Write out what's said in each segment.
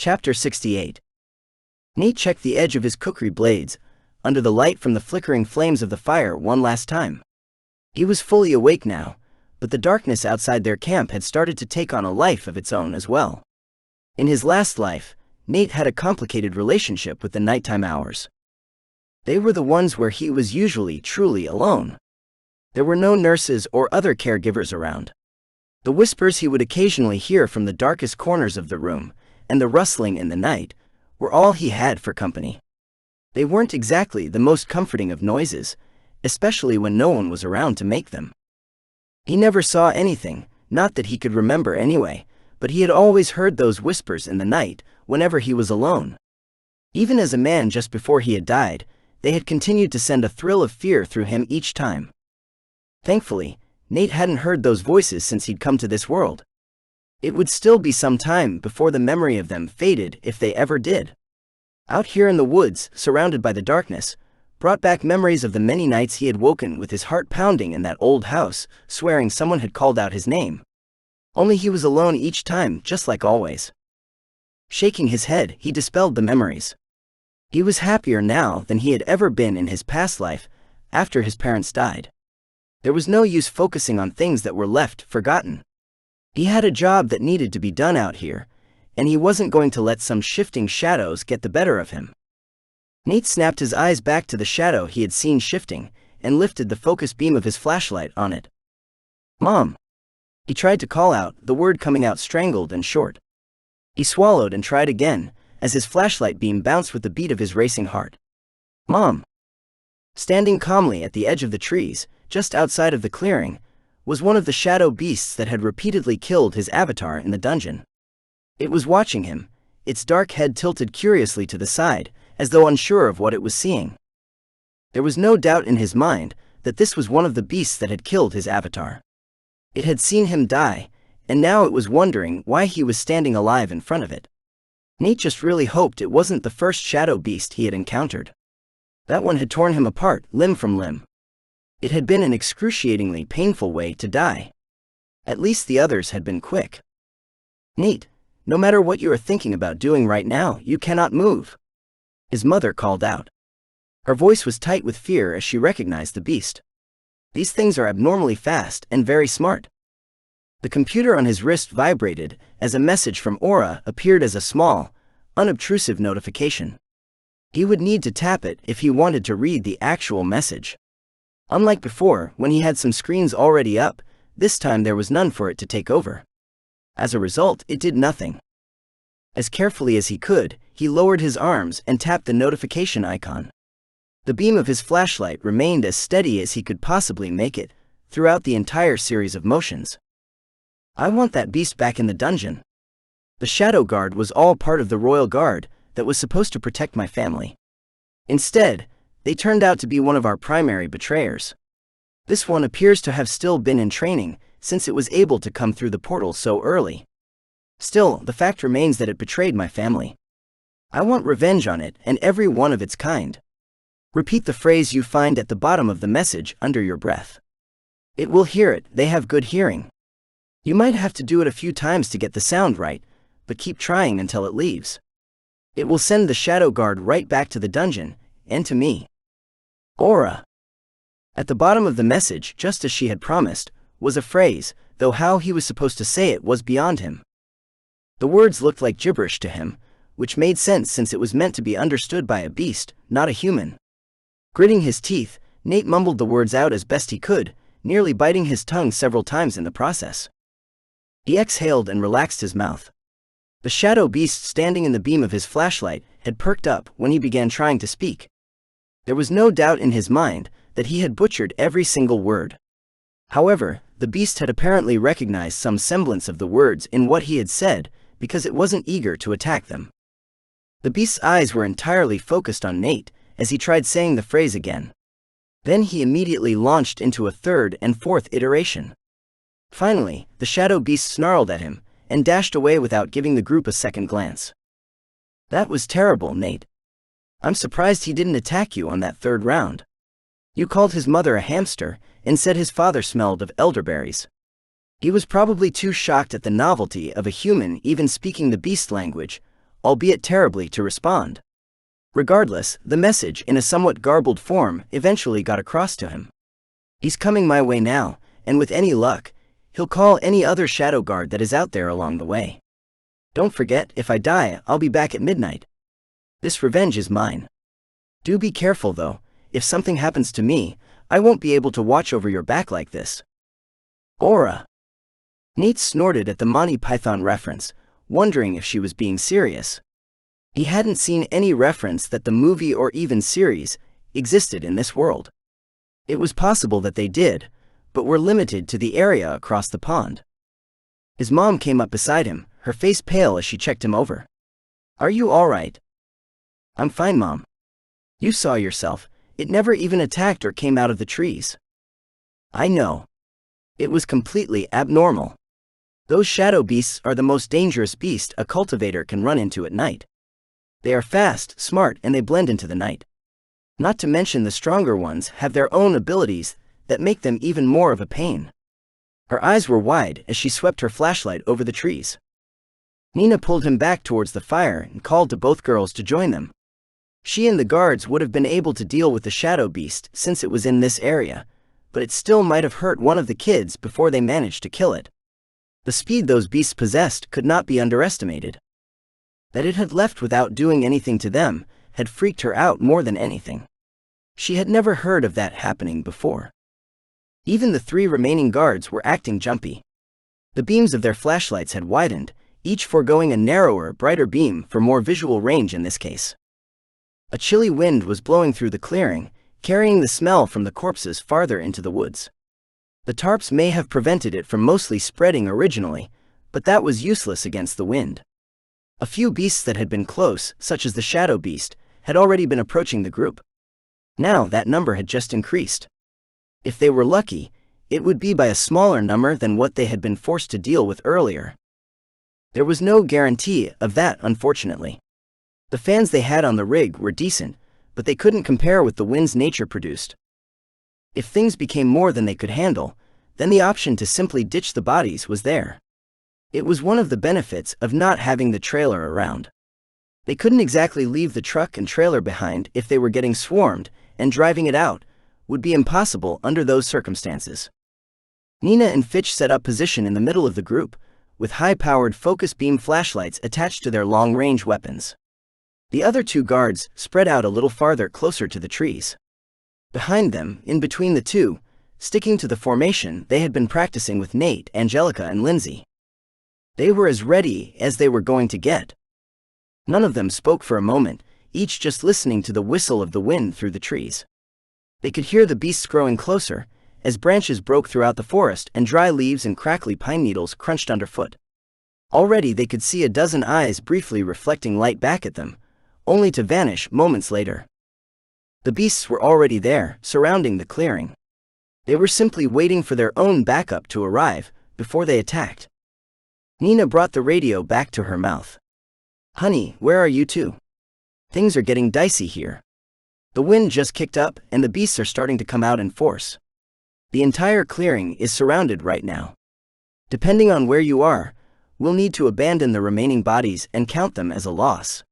Chapter 68. Nate checked the edge of his cookery blades, under the light from the flickering flames of the fire one last time. He was fully awake now, but the darkness outside their camp had started to take on a life of its own as well. In his last life, Nate had a complicated relationship with the nighttime hours. They were the ones where he was usually truly alone. There were no nurses or other caregivers around. The whispers he would occasionally hear from the darkest corners of the room, and the rustling in the night, were all he had for company. They weren't exactly the most comforting of noises, especially when no one was around to make them. He never saw anything, not that he could remember anyway, but he had always heard those whispers in the night, whenever he was alone. Even as a man just before he had died, they had continued to send a thrill of fear through him each time. Thankfully, Nate hadn't heard those voices since he'd come to this world. It would still be some time before the memory of them faded if they ever did. Out here in the woods, surrounded by the darkness, brought back memories of the many nights he had woken with his heart pounding in that old house, swearing someone had called out his name. Only he was alone each time, just like always. Shaking his head, he dispelled the memories. He was happier now than he had ever been in his past life, after his parents died. There was no use focusing on things that were left forgotten. He had a job that needed to be done out here, and he wasn't going to let some shifting shadows get the better of him. Nate snapped his eyes back to the shadow he had seen shifting, and lifted the focus beam of his flashlight on it. "Mom!" He tried to call out, the word coming out strangled and short. He swallowed and tried again, as his flashlight beam bounced with the beat of his racing heart. "Mom!" Standing calmly at the edge of the trees, just outside of the clearing, was one of the shadow beasts that had repeatedly killed his avatar in the dungeon. It was watching him, its dark head tilted curiously to the side, as though unsure of what it was seeing. There was no doubt in his mind that this was one of the beasts that had killed his avatar. It had seen him die, and now it was wondering why he was standing alive in front of it. Nate just really hoped it wasn't the first shadow beast he had encountered. That one had torn him apart, limb from limb. It had been an excruciatingly painful way to die. At least the others had been quick. "Nate, no matter what you are thinking about doing right now, you cannot move," his mother called out. Her voice was tight with fear as she recognized the beast. "These things are abnormally fast and very smart." The computer on his wrist vibrated as a message from Aura appeared as a small, unobtrusive notification. He would need to tap it if he wanted to read the actual message. Unlike before, when he had some screens already up, this time there was none for it to take over. As a result, it did nothing. As carefully as he could, he lowered his arms and tapped the notification icon. The beam of his flashlight remained as steady as he could possibly make it, throughout the entire series of motions. "I want that beast back in the dungeon." The Shadow Guard was all part of the Royal Guard that was supposed to protect my family. Instead, they turned out to be one of our primary betrayers. This one appears to have still been in training, since it was able to come through the portal so early. Still, the fact remains that it betrayed my family. I want revenge on it and every one of its kind. Repeat the phrase you find at the bottom of the message under your breath. It will hear it, they have good hearing. You might have to do it a few times to get the sound right, but keep trying until it leaves. It will send the Shadow Guard right back to the dungeon, and to me. Aura. At the bottom of the message, just as she had promised, was a phrase, though how he was supposed to say it was beyond him. The words looked like gibberish to him, which made sense since it was meant to be understood by a beast, not a human. Gritting his teeth, Nate mumbled the words out as best he could, nearly biting his tongue several times in the process. He exhaled and relaxed his mouth. The shadow beast standing in the beam of his flashlight had perked up when he began trying to speak. There was no doubt in his mind that he had butchered every single word. However, the beast had apparently recognized some semblance of the words in what he had said, because it wasn't eager to attack them. The beast's eyes were entirely focused on Nate as he tried saying the phrase again. Then he immediately launched into a third and fourth iteration. Finally, the shadow beast snarled at him and dashed away without giving the group a second glance. "That was terrible, Nate. I'm surprised he didn't attack you on that third round. You called his mother a hamster and said his father smelled of elderberries. He was probably too shocked at the novelty of a human even speaking the beast language, albeit terribly, to respond. Regardless, the message, in a somewhat garbled form, eventually got across to him. He's coming my way now, and with any luck, he'll call any other shadow guard that is out there along the way. Don't forget, if I die, I'll be back at midnight. This revenge is mine. Do be careful though, if something happens to me, I won't be able to watch over your back like this. Aura. Nate snorted at the Monty Python reference, wondering if she was being serious. He hadn't seen any reference that the movie or even series existed in this world. It was possible that they did, but were limited to the area across the pond. His mom came up beside him, her face pale as she checked him over. Are you all right? I'm fine, Mom. You saw yourself, it never even attacked or came out of the trees. I know. It was completely abnormal. Those shadow beasts are the most dangerous beast a cultivator can run into at night. They are fast, smart, and they blend into the night. Not to mention the stronger ones have their own abilities that make them even more of a pain. Her eyes were wide as she swept her flashlight over the trees. Nina pulled him back towards the fire and called to both girls to join them. She and the guards would have been able to deal with the shadow beast since it was in this area, but it still might have hurt one of the kids before they managed to kill it. The speed those beasts possessed could not be underestimated. That it had left without doing anything to them had freaked her out more than anything. She had never heard of that happening before. Even the 3 remaining guards were acting jumpy. The beams of their flashlights had widened, each foregoing a narrower, brighter beam for more visual range in this case. A chilly wind was blowing through the clearing, carrying the smell from the corpses farther into the woods. The tarps may have prevented it from mostly spreading originally, but that was useless against the wind. A few beasts that had been close, such as the shadow beast, had already been approaching the group. Now that number had just increased. If they were lucky, it would be by a smaller number than what they had been forced to deal with earlier. There was no guarantee of that, unfortunately. The fans they had on the rig were decent, but they couldn't compare with the winds nature produced. If things became more than they could handle, then the option to simply ditch the bodies was there. It was one of the benefits of not having the trailer around. They couldn't exactly leave the truck and trailer behind if they were getting swarmed, and driving it out would be impossible under those circumstances. Nina and Fitch set up position in the middle of the group, with high-powered focus beam flashlights attached to their long-range weapons. The other 2 guards spread out a little farther closer to the trees. Behind them, in between the 2, sticking to the formation they had been practicing with Nate, Angelica, and Lindsay. They were as ready as they were going to get. None of them spoke for a moment, each just listening to the whistle of the wind through the trees. They could hear the beasts growing closer, as branches broke throughout the forest and dry leaves and crackly pine needles crunched underfoot. Already they could see a dozen eyes briefly reflecting light back at them, only to vanish moments later. The beasts were already there, surrounding the clearing. They were simply waiting for their own backup to arrive before they attacked. Nina brought the radio back to her mouth. Honey, where are you 2? Things are getting dicey here. The wind just kicked up and the beasts are starting to come out in force. The entire clearing is surrounded right now. Depending on where you are, we'll need to abandon the remaining bodies and count them as a loss.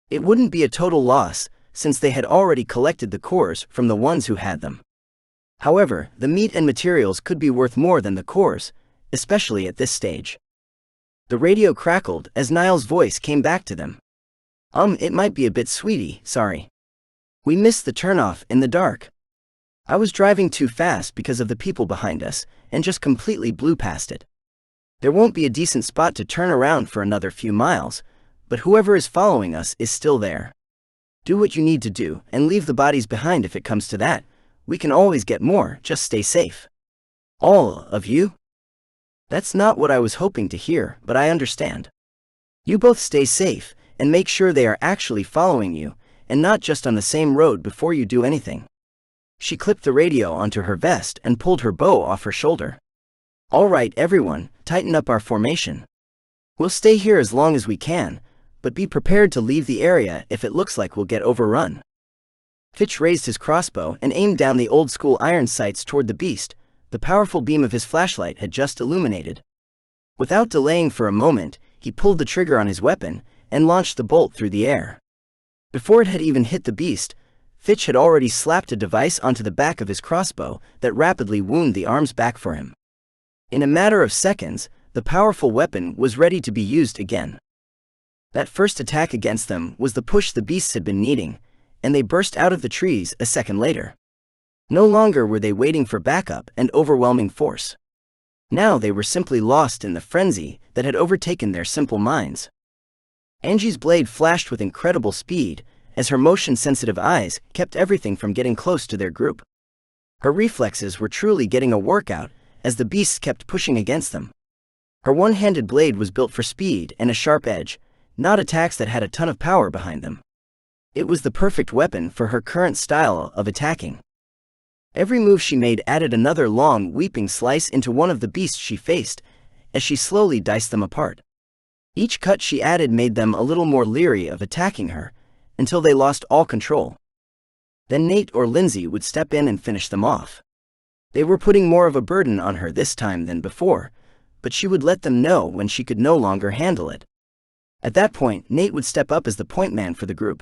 It wouldn't be a total loss, since they had already collected the cores from the ones who had them. However, the meat and materials could be worth more than the cores, especially at this stage. The radio crackled as Niall's voice came back to them. It might be a bit sweetie, sorry. We missed the turnoff in the dark. I was driving too fast because of the people behind us, and just completely blew past it. There won't be a decent spot to turn around for another few miles, but whoever is following us is still there. Do what you need to do, and leave the bodies behind if it comes to that. We can always get more, just stay safe. All of you? That's not what I was hoping to hear, but I understand. You both stay safe, and make sure they are actually following you, and not just on the same road before you do anything. She clipped the radio onto her vest and pulled her bow off her shoulder. All right, everyone, tighten up our formation. We'll stay here as long as we can, but be prepared to leave the area if it looks like we'll get overrun. Fitch raised his crossbow and aimed down the old-school iron sights toward the beast. The powerful beam of his flashlight had just illuminated. Without delaying for a moment, he pulled the trigger on his weapon, and launched the bolt through the air. Before it had even hit the beast, Fitch had already slapped a device onto the back of his crossbow that rapidly wound the arms back for him. In a matter of seconds, the powerful weapon was ready to be used again. That first attack against them was the push the beasts had been needing, and they burst out of the trees a second later. No longer were they waiting for backup and overwhelming force. Now they were simply lost in the frenzy that had overtaken their simple minds. Angie's blade flashed with incredible speed, as her motion-sensitive eyes kept everything from getting close to their group. Her reflexes were truly getting a workout, as the beasts kept pushing against them. Her one-handed blade was built for speed and a sharp edge, not attacks that had a ton of power behind them. It was the perfect weapon for her current style of attacking. Every move she made added another long, weeping slice into one of the beasts she faced, as she slowly diced them apart. Each cut she added made them a little more leery of attacking her, until they lost all control. Then Nate or Lindsay would step in and finish them off. They were putting more of a burden on her this time than before, but she would let them know when she could no longer handle it. At that point, Nate would step up as the point man for the group.